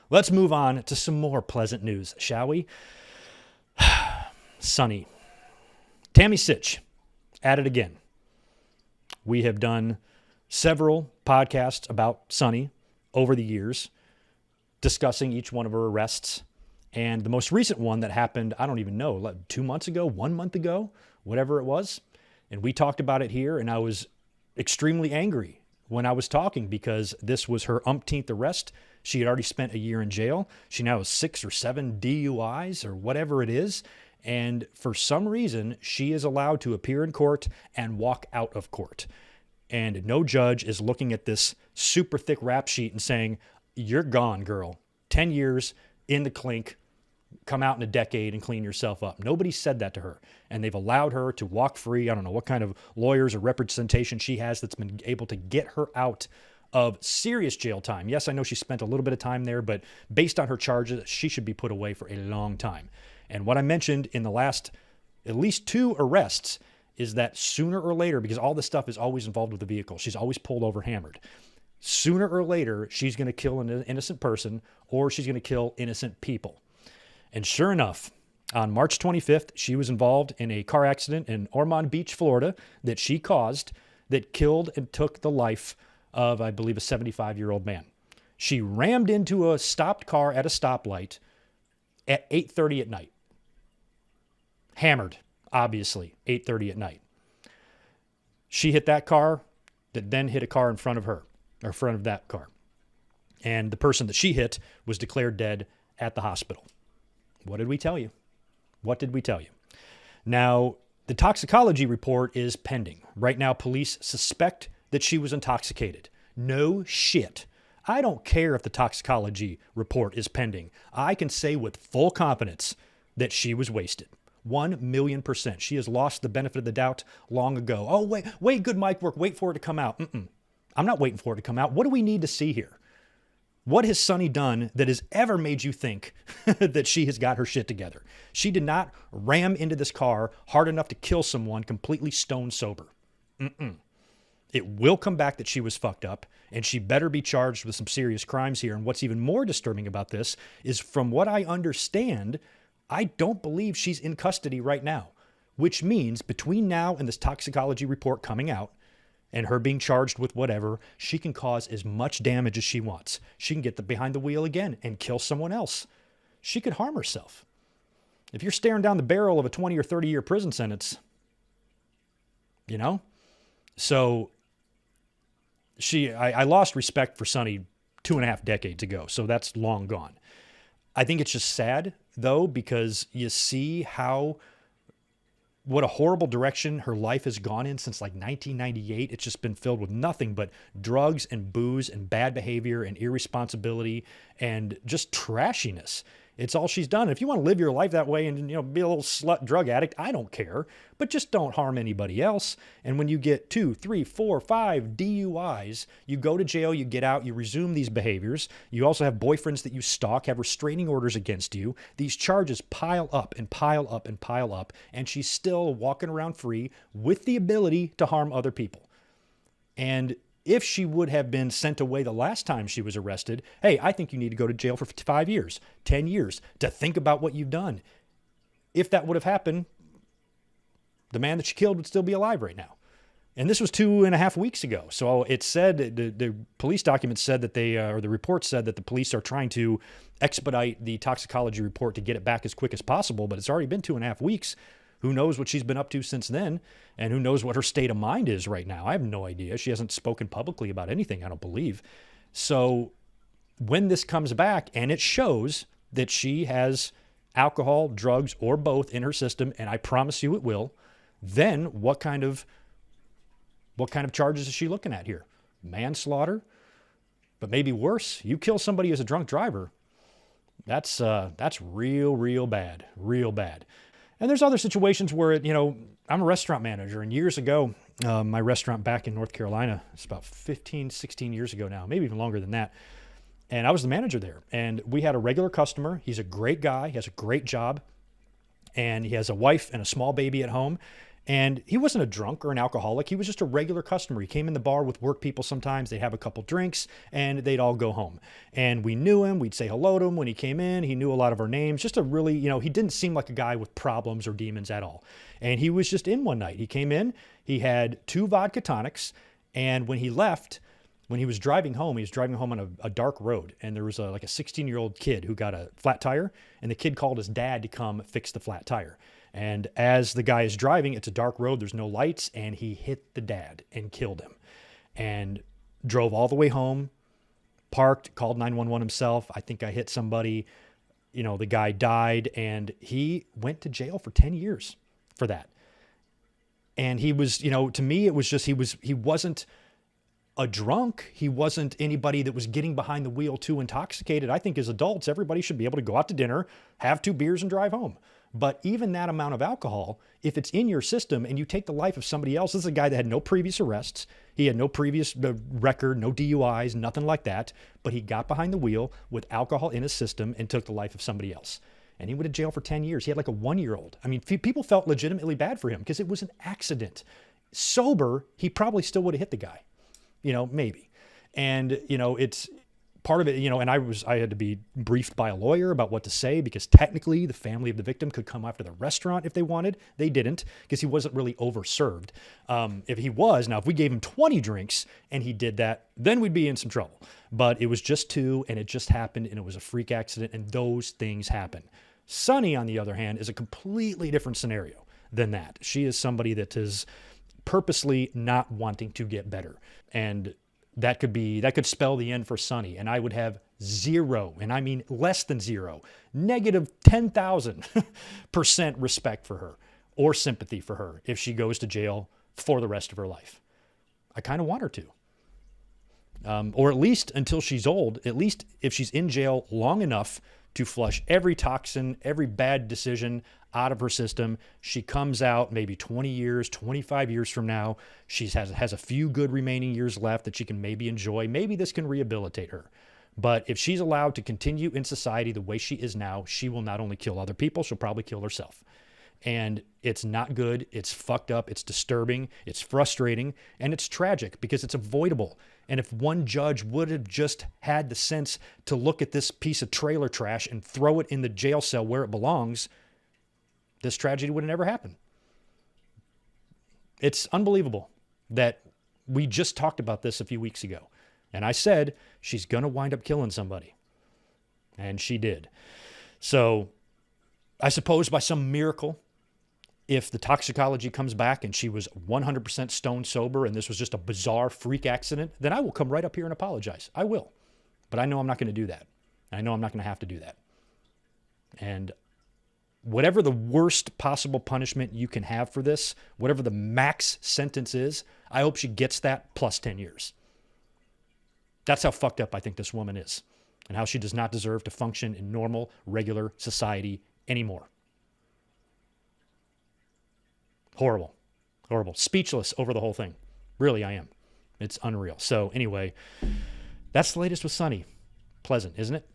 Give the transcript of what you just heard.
Let's move on to some more pleasant news, shall we? Sonny. Tammy Sytch, at it again. We have done several podcasts about Sonny over the years, discussing each one of her arrests. And the most recent one that happened, I don't even know, like 2 months ago, 1 month ago, whatever it was. And we talked about it here, and I was extremely angry when I was talking because this was her umpteenth arrest. She had already spent a year in jail. She now has 6 or 7 DUIs or whatever it is. And for some reason, she is allowed to appear in court and walk out of court. And no judge is looking at this super thick rap sheet and saying, you're gone, girl. 10 years in the clink. Come out in a decade and clean yourself up. Nobody said that to her. And they've allowed her to walk free. I don't know what kind of lawyers or representation she has that's been able to get her out of serious jail time. Yes, I know she spent a little bit of time there, but based on her charges, she should be put away for a long time. And what I mentioned in the last at least 2 arrests is that sooner or later, because all this stuff is always involved with the vehicle, she's always pulled over hammered. Sooner or later, she's going to kill an innocent person or she's going to kill innocent people. And sure enough, on March 25th, she was involved in a car accident in Ormond Beach, Florida, that she caused that killed and took the life of, I believe, a 75-year-old man. She rammed into a stopped car at a stoplight at 8:30 at night. Hammered, obviously, 8:30 at night. She hit that car that then hit a car in front of her, or in front of that car. And the person that she hit was declared dead at the hospital. What did we tell you? What did we tell you? Now, the toxicology report is pending. Right now, police suspect that she was intoxicated. No shit. I don't care if the toxicology report is pending. I can say with full confidence that she was wasted. 1,000,000%. She has lost the benefit of the doubt long ago. Oh, wait, good mic work. Wait for it to come out. I'm not waiting for it to come out. What do we need to see here? What has Sonny done that has ever made you think that she has got her shit together? She did not ram into this car hard enough to kill someone completely stone sober. It will come back that she was fucked up, and she better be charged with some serious crimes here. And what's even more disturbing about this is, from what I understand, I don't believe she's in custody right now, which means between now and this toxicology report coming out, and her being charged with whatever, she can cause as much damage as she wants. She can get behind the wheel again and kill someone else. She could harm herself. If you're staring down the barrel of a 20 or 30-year prison sentence, you know? So I lost respect for Sonny 2.5 decades ago, so that's long gone. I think it's just sad, though, because you see what a horrible direction her life has gone in since like 1998. It's just been filled with nothing but drugs and booze and bad behavior and irresponsibility and just trashiness. It's all she's done. If you want to live your life that way and, be a little slut drug addict, I don't care, but just don't harm anybody else. And when you get 2, 3, 4, 5 DUIs, you go to jail, you get out, you resume these behaviors. You also have boyfriends that you stalk, have restraining orders against you. These charges pile up and pile up and pile up, and she's still walking around free with the ability to harm other people. And if she would have been sent away the last time she was arrested, hey, I think you need to go to jail for 5 years, 10 years to think about what you've done. If that would have happened, the man that she killed would still be alive right now. And this was 2.5 weeks ago. So it said, the police documents said that or the report said that the police are trying to expedite the toxicology report to get it back as quick as possible, but it's already been 2.5 weeks. Who knows what she's been up to since then, and who knows what her state of mind is right now. I have no idea. She hasn't spoken publicly about anything, I don't believe. So when this comes back and it shows that she has alcohol, drugs, or both in her system, and I promise you it will, then what kind of charges is she looking at here? Manslaughter? But maybe worse, you kill somebody as a drunk driver. That's real bad, real bad. And there's other situations where, I'm a restaurant manager, and years ago, my restaurant back in North Carolina, it's about 15, 16 years ago now, maybe even longer than that. And I was the manager there, and we had a regular customer. He's a great guy. He has a great job, and he has a wife and a small baby at home. And he wasn't a drunk or an alcoholic. He was just a regular customer. He came in the bar with work people sometimes. They'd have a couple drinks and they'd all go home. And we knew him. We'd say hello to him when he came in. He knew a lot of our names. Just a really, he didn't seem like a guy with problems or demons at all. And he was just in one night. He came in. He had 2 vodka tonics. And when he left, when he was driving home on a dark road. And there was like a 16-year-old kid who got a flat tire. And the kid called his dad to come fix the flat tire. And as the guy is driving, it's a dark road, there's no lights, and he hit the dad and killed him. And drove all the way home, parked, called 911 himself. I think I hit somebody. The guy died, and he went to jail for 10 years for that. And he was, to me, it was just, he wasn't a drunk. He wasn't anybody that was getting behind the wheel too intoxicated. I think as adults, everybody should be able to go out to dinner, have 2 beers, and drive home. But even that amount of alcohol, if it's in your system and you take the life of somebody else, this is a guy that had no previous arrests. He had no previous record, no DUIs, nothing like that. But he got behind the wheel with alcohol in his system and took the life of somebody else. And he went to jail for 10 years. He had like a 1-year-old. I mean, people felt legitimately bad for him because it was an accident. Sober, he probably still would have hit the guy, maybe. And, it's part of it, and I had to be briefed by a lawyer about what to say because technically the family of the victim could come after the restaurant if they wanted. They didn't because he wasn't really overserved. If he was, now if we gave him 20 drinks and he did that, then we'd be in some trouble. But it was just 2 and it just happened and it was a freak accident and those things happen. Sonny, on the other hand, is a completely different scenario than that. She is somebody that is purposely not wanting to get better. And that could spell the end for Sonny. And I would have 0, and I mean less than 0, negative 10,000% respect for her or sympathy for her if she goes to jail for the rest of her life. I kind of want her to. Or at least until she's old, at least if she's in jail long enough to flush every toxin, every bad decision out of her system. She comes out maybe 20 years, 25 years from now. She has a few good remaining years left that she can maybe enjoy. Maybe this can rehabilitate her. But if she's allowed to continue in society the way she is now, she will not only kill other people, she'll probably kill herself. And it's not good. It's fucked up. It's disturbing. It's frustrating. And it's tragic because it's avoidable. And if one judge would have just had the sense to look at this piece of trailer trash and throw it in the jail cell where it belongs, this tragedy would have never happened. It's unbelievable that we just talked about this a few weeks ago. And I said, she's going to wind up killing somebody. And she did. So I suppose by some miracle, if the toxicology comes back and she was 100% stone sober and this was just a bizarre freak accident, then I will come right up here and apologize. I will. But I know I'm not going to do that. I know I'm not going to have to do that. And whatever the worst possible punishment you can have for this, whatever the max sentence is, I hope she gets that plus 10 years. That's how fucked up I think this woman is and how she does not deserve to function in normal, regular society anymore. Horrible. Horrible. Speechless over the whole thing. Really, I am. It's unreal. So anyway, that's the latest with Sonny. Pleasant, isn't it?